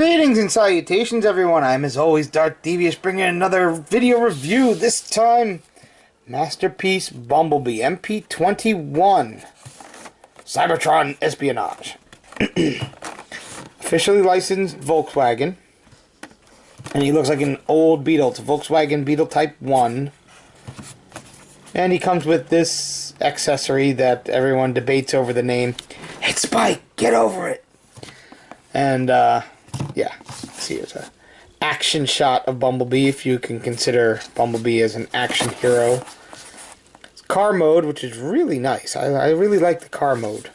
Greetings and salutations, everyone. I'm, as always, Dark Devious, bringing another video review. This time, Masterpiece Bumblebee MP 21 Cybertron Espionage. Officially licensed Volkswagen. And he looks like an old Beetle. It's a Volkswagen Beetle Type 1. And he comes with this accessory that everyone debates over the name. It's Spike! Get over it! And, yeah. See, it's an action shot of Bumblebee, if you can consider Bumblebee as an action hero. It's car mode, which is really nice. I really like the car mode.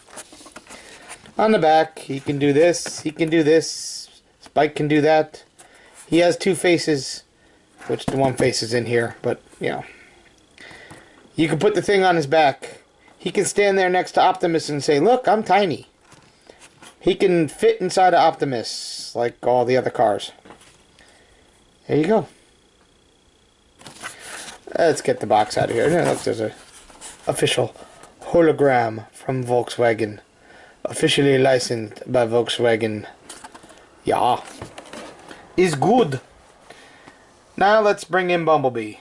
On the back, he can do this, he can do this, Spike can do that. He has two faces, which the one face is in here, but, you know. You can put the thing on his back. He can stand there next to Optimus and say, look, I'm tiny. He can fit inside of Optimus, like all the other cars. There you go. Let's get the box out of here. Look, there's an official hologram from Volkswagen. Officially licensed by Volkswagen. Yeah. Is good. Now let's bring in Bumblebee.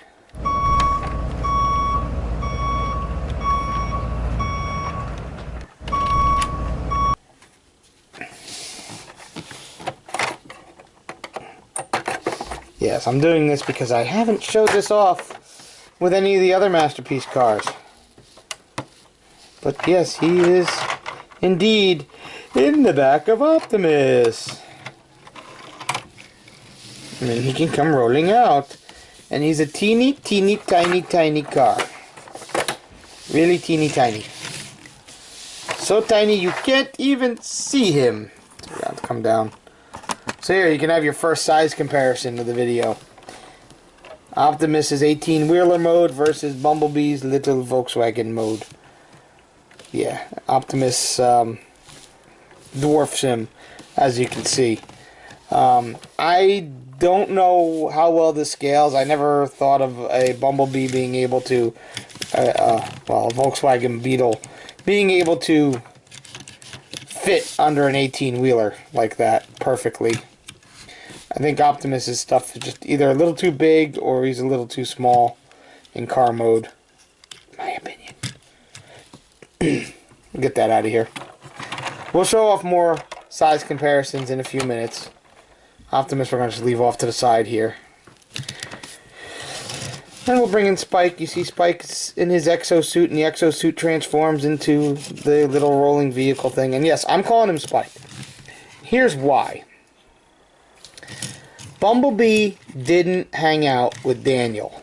Yes, I'm doing this because I haven't showed this off with any of the other Masterpiece cars. But yes, he is indeed in the back of Optimus. And then he can come rolling out. And he's a teeny, teeny, tiny, tiny car. Really teeny, tiny. So tiny you can't even see him. So we got to come down. So here, you can have your first size comparison of the video. Optimus is 18-wheeler mode versus Bumblebee's little Volkswagen mode. Yeah, Optimus dwarfs him, as you can see. I don't know how well this scales. I never thought of a Bumblebee being able to, well, a Volkswagen Beetle, being able to fit under an 18-wheeler like that perfectly. I think Optimus's stuff is just either a little too big or he's a little too small in car mode. My opinion. Get that out of here. We'll show off more size comparisons in a few minutes. Optimus we're going to just leave off to the side here. And we'll bring in Spike. You see Spike's in his exosuit, and the exosuit transforms into the little rolling vehicle thing. And yes, I'm calling him Spike. Here's why. Bumblebee didn't hang out with Daniel.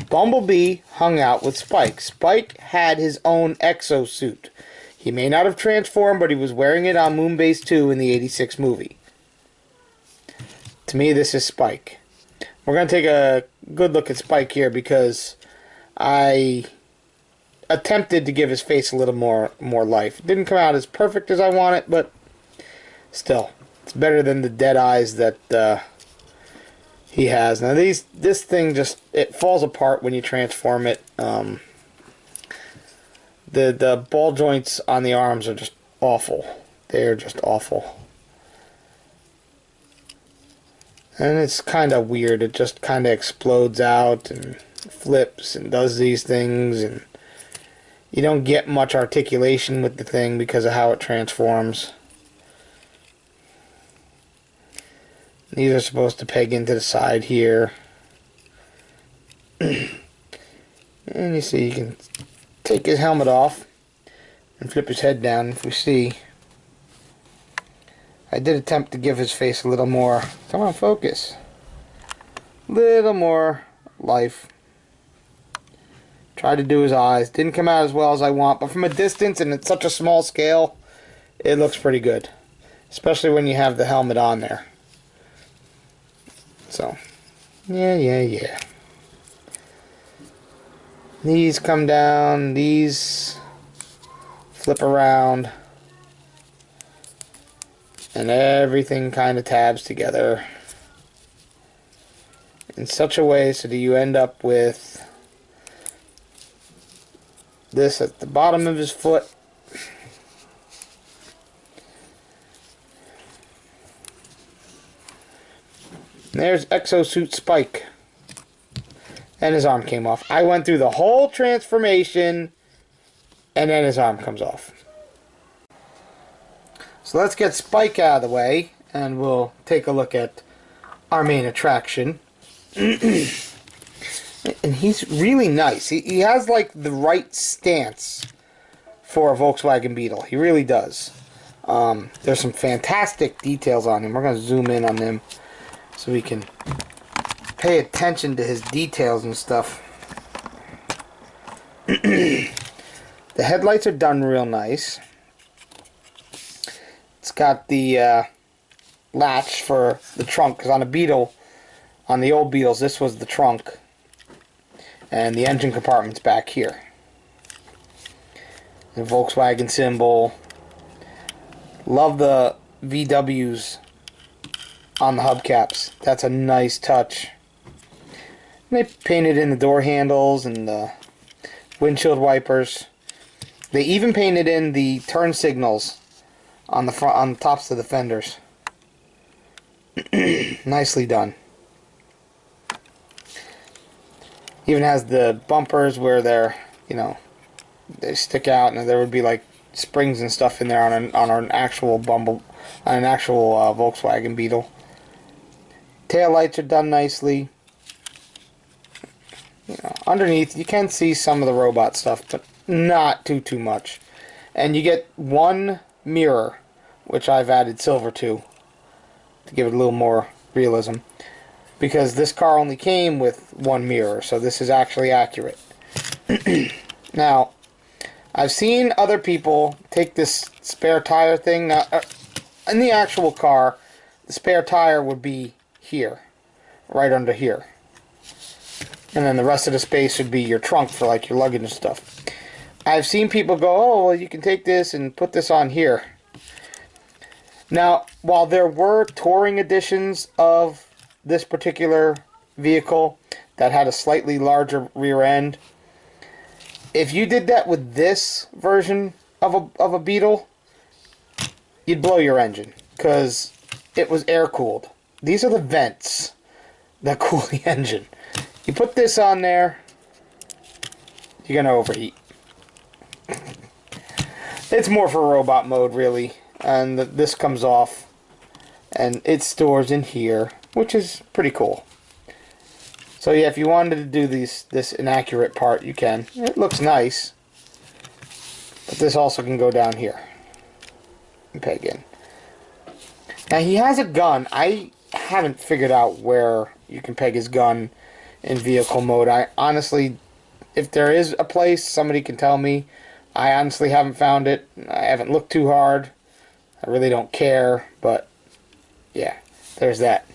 Bumblebee hung out with Spike. Spike had his own exosuit. He may not have transformed, but he was wearing it on Moonbase 2 in the '86 movie. To me, this is Spike. We're going to take a good look at Spike here because I attempted to give his face a little more life. It didn't come out as perfect as I want it, but still. It's better than the dead eyes that he has. Now this thing just, it falls apart when you transform it. The ball joints on the arms are just awful. They're just awful. And it's kind of weird. It just kind of explodes out and flips and does these things. And you don't get much articulation with the thing because of how it transforms. These are supposed to peg into the side here. And you see, you can take his helmet off and flip his head down. If we see, I did attempt to give his face a little more, come on, focus, little more life. Tried to do his eyes. Didn't come out as well as I want, but from a distance and at such a small scale, it looks pretty good. Especially when you have the helmet on there. So, yeah. These come down, these flip around, and everything kind of tabs together in such a way so that you end up with this at the bottom of his foot There's Exosuit Spike. And his arm came off. I went through the whole transformation, and then his arm comes off. So let's get Spike out of the way, and we'll take a look at our main attraction. And he's really nice. He has like the right stance for a Volkswagen Beetle. He really does. There's some fantastic details on him. We're going to zoom in on him so we can pay attention to his details and stuff. The headlights are done real nice. It's got the latch for the trunk, because on a Beetle, on the old Beetles, this was the trunk. And the engine compartment's back here. The Volkswagen symbol. Love the VWs on the hubcaps. That's a nice touch. And they painted in the door handles and the windshield wipers. They even painted in the turn signals on the front, on the tops of the fenders. Nicely done. Even has the bumpers where they're, you know, they stick out, and there would be like springs and stuff in there on an actual Volkswagen Beetle. Tail lights are done nicely. You know, underneath you can see some of the robot stuff, but not too much. And you get one mirror, which I've added silver to give it a little more realism, because this car only came with one mirror, so this is actually accurate. Now, I've seen other people take this spare tire thing. Now, in the actual car, the spare tire would be here, right under here. And then the rest of the space would be your trunk for like your luggage and stuff. I've seen people go, oh, well, you can take this and put this on here. Now, while there were touring editions of this particular vehicle that had a slightly larger rear end, if you did that with this version of a Beetle, you'd blow your engine, because it was air cooled. These are the vents that cool the engine. You put this on there, you're gonna overheat. It's more for robot mode, really. And this comes off, and it stores in here, which is pretty cool. So yeah, if you wanted to do this inaccurate part, you can. It looks nice, but this also can go down here and peg in. Now he has a gun. I haven't figured out where you can peg his gun in vehicle mode. I honestly, if there is a place, somebody can tell me. I honestly haven't found it. I haven't looked too hard. I really don't care, but yeah, there's that.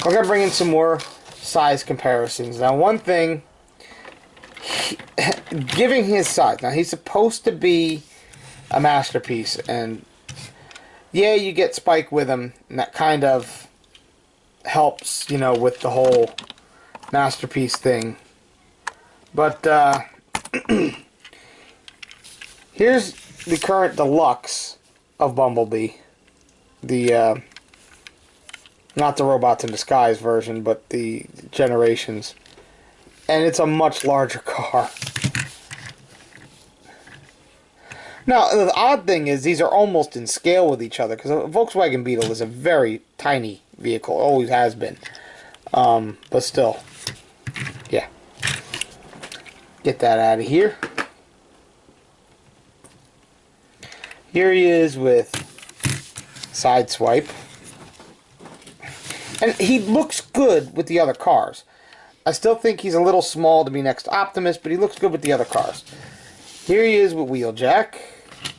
We're going to bring in some more size comparisons. Now, one thing, giving his size. Now, he's supposed to be a masterpiece, and yeah, you get Spike with him, and that kind of helps, you know, with the whole masterpiece thing. But here's the current deluxe of Bumblebee. The not the Robots in Disguise version, but the Generations. And it's a much larger car. Now, the odd thing is these are almost in scale with each other, because a Volkswagen Beetle is a very tiny vehicle, always has been. But still, yeah. Get that out of here. Here he is with Sideswipe. And he looks good with the other cars. I still think he's a little small to be next to Optimus, but he looks good with the other cars. Here he is with Wheeljack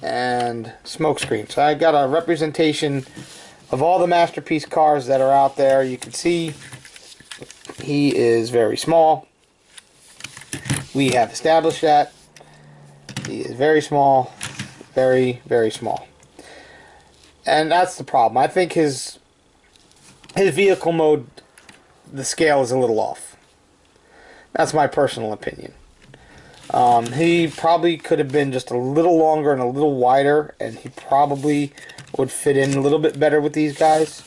and Smokescreen. So I got a representation of all the Masterpiece cars that are out there. You can see he is very small. We have established that. He is very small. Very, very small. And that's the problem. I think his vehicle mode, the scale is a little off. That's my personal opinion. He probably could have been just a little longer and a little wider, and he probably would fit in a little bit better with these guys.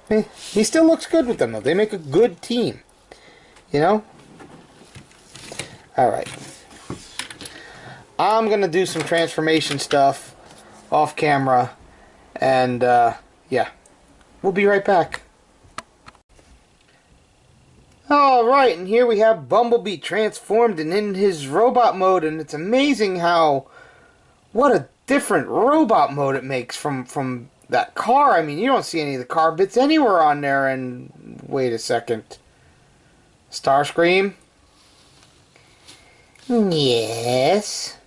He still looks good with them, though. They make a good team. You know? Alright. I'm going to do some transformation stuff off camera. And, yeah. We'll be right back. Alright, and here we have Bumblebee transformed and in his robot mode. And it's amazing how... what a different robot mode it makes from that car. I mean, you don't see any of the car bits anywhere on there. And wait a second. Starscream? Yes?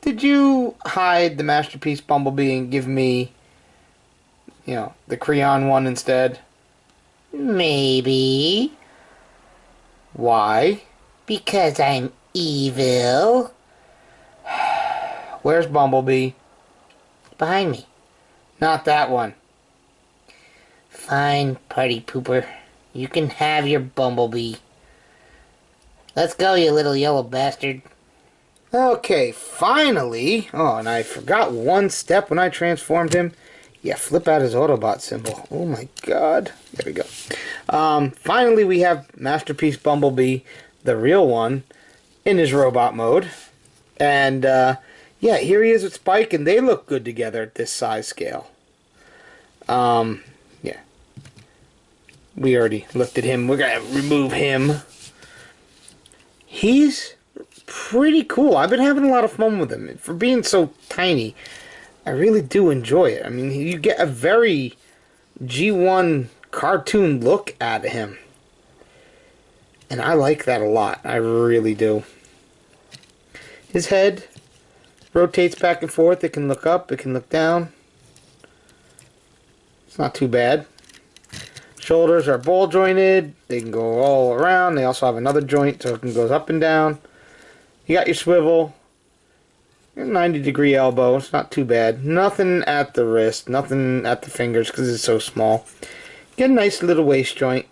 Did you hide the Masterpiece Bumblebee and give me, you know, the crayon one instead? Maybe. Why? Because I'm evil. Where's Bumblebee? Behind me. Not that one. Fine, party pooper. You can have your Bumblebee. Let's go, you little yellow bastard. Okay, finally. Oh, and I forgot one step when I transformed him. Yeah, flip out his Autobot symbol. Oh my god. There we go. Finally, we have Masterpiece Bumblebee, the real one, in his robot mode. And, yeah, here he is with Spike, and they look good together at this size scale. Yeah. We already looked at him. We're going to remove him. He's pretty cool. I've been having a lot of fun with him. For being so tiny, I really do enjoy it. I mean, you get a very G1 cartoon look out of him. And I like that a lot. I really do. His head rotates back and forth. It can look up. It can look down. It's not too bad. Shoulders are ball jointed. They can go all around. They also have another joint so it can go up and down. You got your swivel. Your 90-degree elbow. It's not too bad. Nothing at the wrist. Nothing at the fingers because it's so small. Get a nice little waist joint.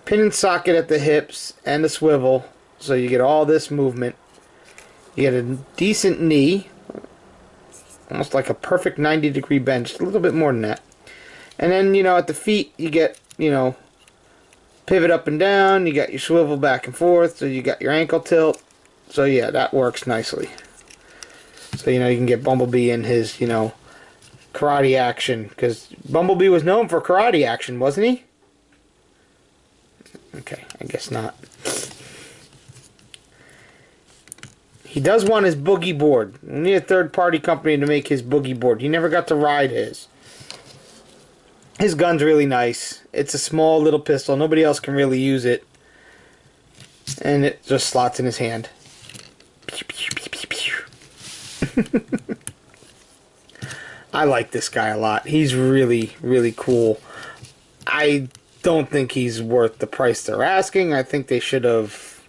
Pin and socket at the hips and the swivel. So you get all this movement. You get a decent knee. Almost like a perfect 90-degree bend. Just a little bit more than that. And then, you know, at the feet, you get, you know, pivot up and down. You got your swivel back and forth. So you got your ankle tilt. So, yeah, that works nicely. So, you know, you can get Bumblebee in his, you know, karate action. Because Bumblebee was known for karate action, wasn't he? Okay, I guess not. He does want his boogie board. We need a third-party company to make his boogie board. He never got to ride his. His gun's really nice. It's a small little pistol. Nobody else can really use it. And it just slots in his hand. I like this guy a lot. He's really, really cool. I don't think he's worth the price they're asking. I think they should have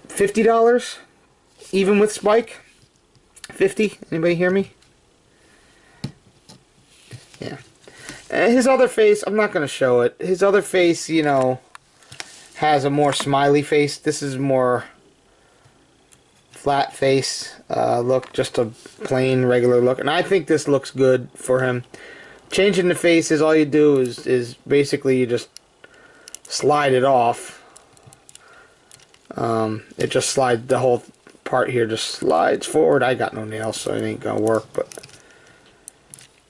$50, even with Spike. 50? Anybody hear me? Yeah. His other face, I'm not going to show it. His other face, you know, has a more smiley face. This is more flat face look, just a plain regular look. And I think this looks good for him. Changing the face is all you do is basically you just slide it off. It just slides, the whole part here just slides forward. I got no nails, so it ain't going to work, but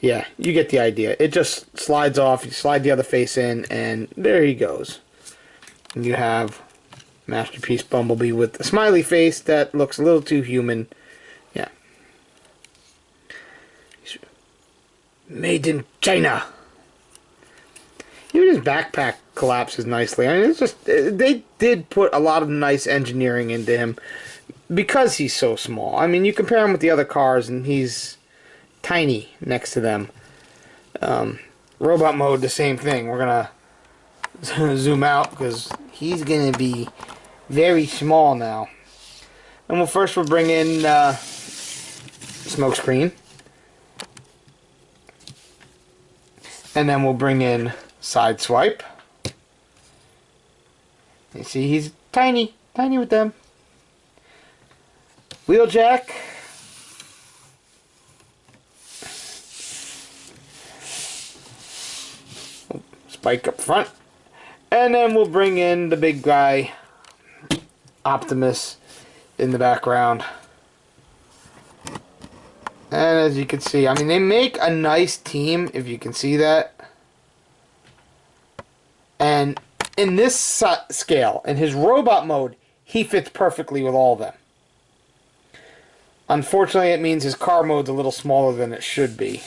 yeah, you get the idea. It just slides off, you slide the other face in, and there he goes. And you have Masterpiece Bumblebee with a smiley face that looks a little too human. Yeah. Made in China. Even his backpack collapses nicely. I mean, it's just, they did put a lot of nice engineering into him because he's so small. I mean, you compare him with the other cars, and he's tiny next to them. Robot mode, the same thing. We're gonna zoom out because he's gonna be very small now. And we'll bring in Smokescreen, and then we'll bring in Sideswipe. You see, he's tiny with them. Wheeljack. spike up front. And then we'll bring in the big guy, Optimus, in the background. And as you can see, I mean, they make a nice team, if you can see that. And in this scale, in his robot mode, he fits perfectly with all of them. Unfortunately, it means his car mode's a little smaller than it should be.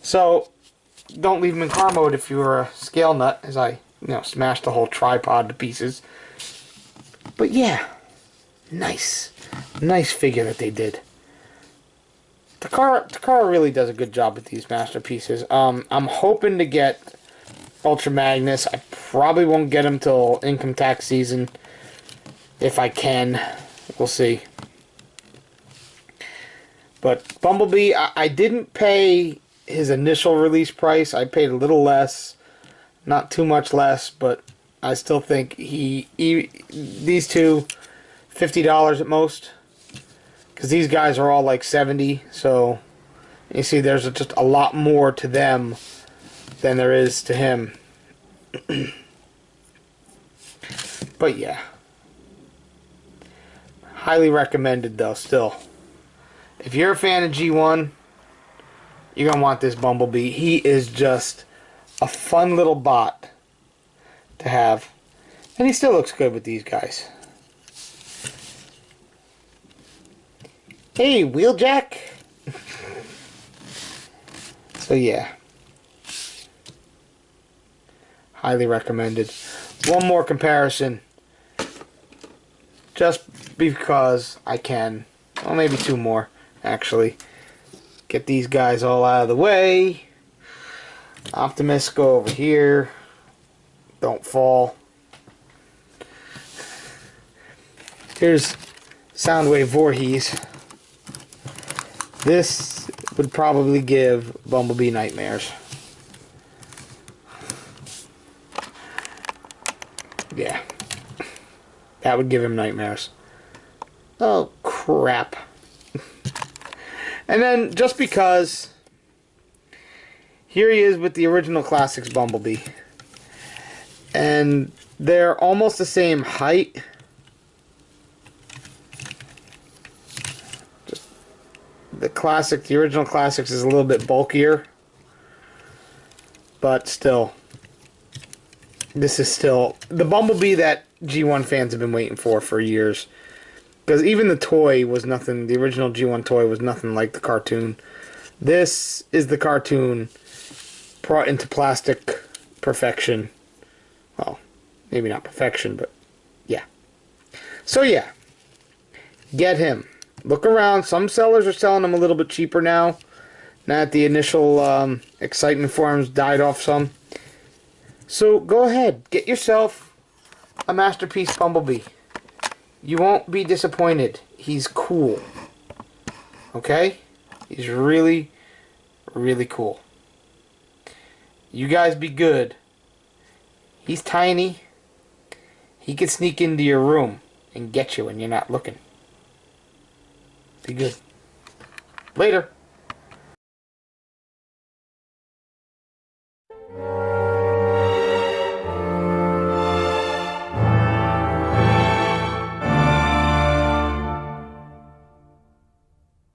So, don't leave him in car mode if you're a scale nut, as I, smashed the whole tripod to pieces. But yeah, nice figure that they did. Takara really does a good job with these masterpieces. I'm hoping to get Ultra Magnus. I probably won't get him till income tax season, if I can. We'll see. But Bumblebee, I didn't pay his initial release price. I paid a little less, not too much less, but I still think these two, $50 at most, because these guys are all like $70. So you see, there's just a lot more to them than there is to him. But yeah, highly recommended though. Still, if you're a fan of G1, you're gonna want this Bumblebee. He is just a fun little bot to have, and he still looks good with these guys. Hey, Wheeljack. So yeah, highly recommended. One more comparison, just because I can. Well, maybe two more actually. Get these guys all out of the way. Optimus, go over here. Don't fall. Here's Soundwave Voorhees. This would probably give Bumblebee nightmares. Yeah. That would give him nightmares. Oh, crap. And then, just because, here he is with the original Classics Bumblebee. And they're almost the same height. Just the original Classics is a little bit bulkier. But still, this is still the Bumblebee that G1 fans have been waiting for years. Because even the toy was nothing, the original G1 toy was nothing like the cartoon. This is the cartoon brought into plastic perfection. Well, maybe not perfection, but yeah. So yeah, get him. Look around. Some sellers are selling them a little bit cheaper now. Now that the initial excitement for him died off some. So go ahead, get yourself a Masterpiece Bumblebee. You won't be disappointed. He's cool. Okay? He's really, really cool. You guys be good. He's tiny. He can sneak into your room and get you when you're not looking. Be good. Later.